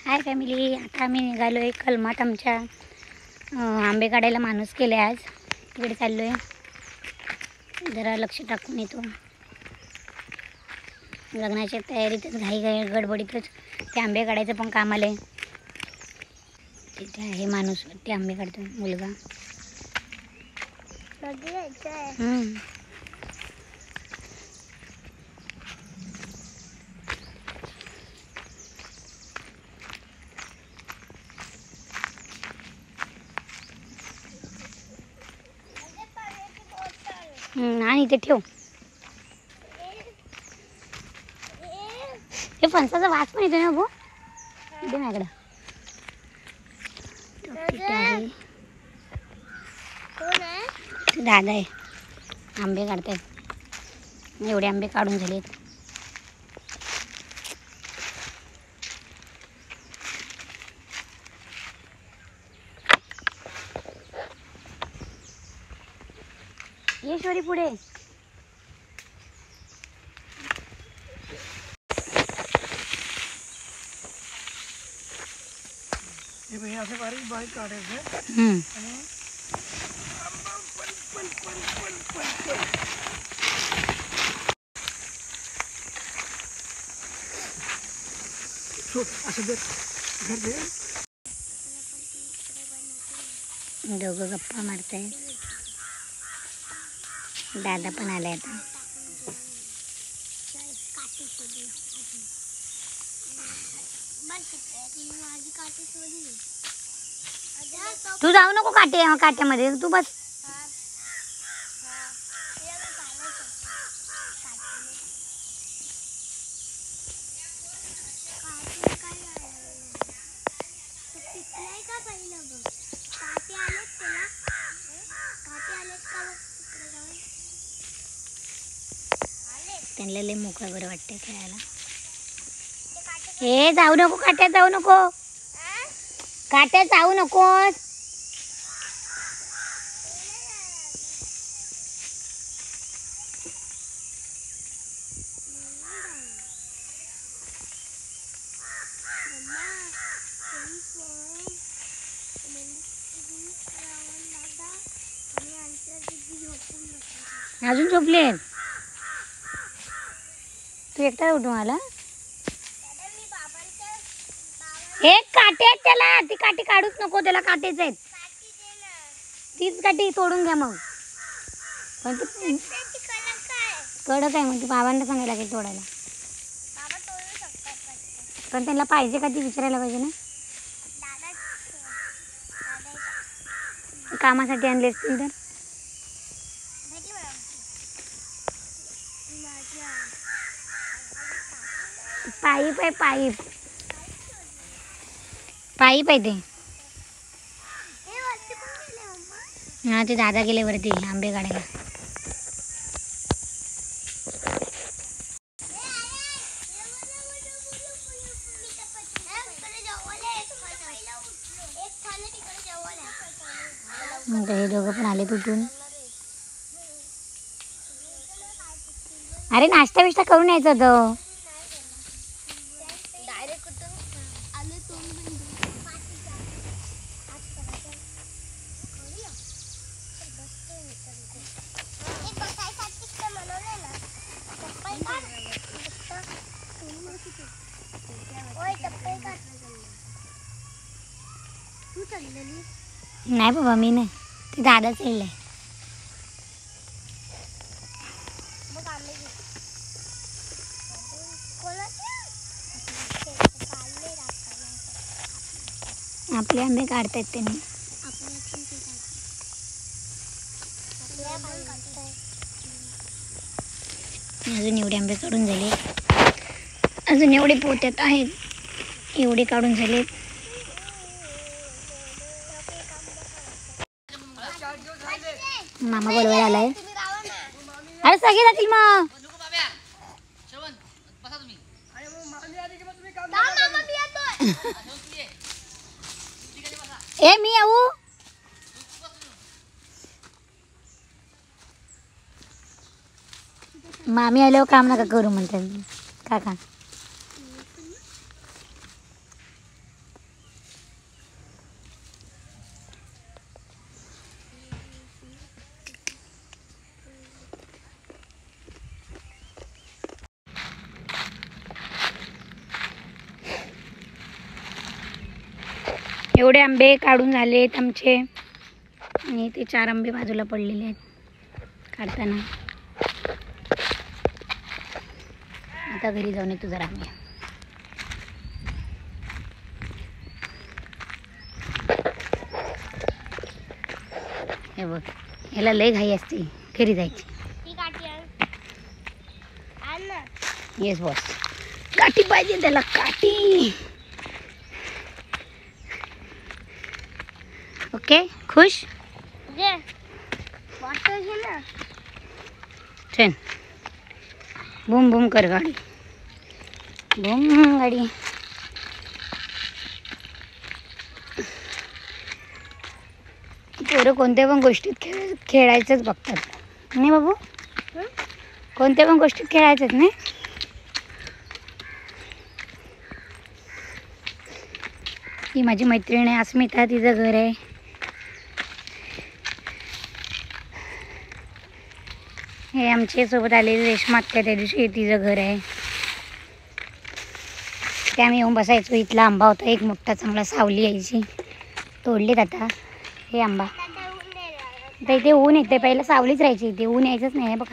Hi family, आता आम्ही निघालो आहे कलमात. आमच्या आंबे काढायला माणूस केले. आज तिकडे चाललो आहे, जरा लक्ष टाकून येतो. लग्नाच्या तयारीतच घाई गडबडीतच ते आंबे काढायचं पण काम आलं आहे. तिथे आहे माणूस, ते आंबे काढतो मुलगा. आणि ते ठेव. हे फणसाचा वास पण येतो ना भाऊ. दे माझ्याकडं. दादा आहे, आंबे काढतायत. एवढे आंबे काढून झालेत. येश्वरी पुढे. ये भैया ऐसे बारीक बारीक काटे थे। दोघं गप्पा मारताय. दादा पण आले आता. तू जाऊ नको काट्यामध्ये, तू बस. त्यांना लय मोकळं बरं वाटतंय खेळायला. हे जाऊ नको, काट्यात जाऊ नको, काट्यात जाऊ नकोस. अजून झोपले? तू एकटा उठून आला? एक काटे आहेत त्याला, ती काठी काढूच नको, त्याला काटेच आहेत. तीच काठी तोडून घ्या मग. पण कडक आहे, मग ती बाबांना सांगायला लागेल तोडायला. पण त्यांना पाहिजे का ती विचारायला पाहिजे ना. कामासाठी आणले असतील तर. पाईप आहे, पाईप पाईप आहे ते. हा, ते दादा गेले वरती आंबे काढायला. हे दोघं पण आले तुटून. अरे नाश्ता बिष्टा करून यायचं होतं. नाही बाबा, मी नाही, ते दादा चढलंय. आपले आंबे काढतायत त्यांनी. अजून एवढे आंबे काढून झाले, अजून एवढे पोत्यात आहेत, एवढे काढून झालेत. मामा बोलवायला आलाय. अरे सगळे जातील मग. ए मी येऊ? मामी आल्यावर काम नका करू म्हणतात काका. एवढे आंबे काढून झालेत आमचे आणि ते 4 आंबे बाजूला पडलेले आहेत काढताना. आता घरी जाऊन येतो जरा आंबे. हे बघ, याला लय घाई असते घरी जायची. येस बॉस, काठी पाहिजे त्याला, काठी. ओके, खुश. चल, बूम बूम कर गाडी, बूम गाडी. पोरं कोणत्या पण गोष्टीत खेळायचंच बघतात नाही बाबू. कोणत्या पण गोष्टीत खेळायचंच नाही. ही माझी मैत्रीण आहे अस्मिता, तिचं घर आहे. हे आमच्या सोबत आलेली रेश्मा आत्या, त्या दिवशी तिचं घर आहे. ते आम्ही येऊन बसायचो. इथला आंबा होता एक मोठा चांगला, सावली यायची. तोडलेत आता हे आंबा. आता इथे ऊन येते, पहिलं सावलीच राहायची, इथे ऊन यायचंच नाही बघा.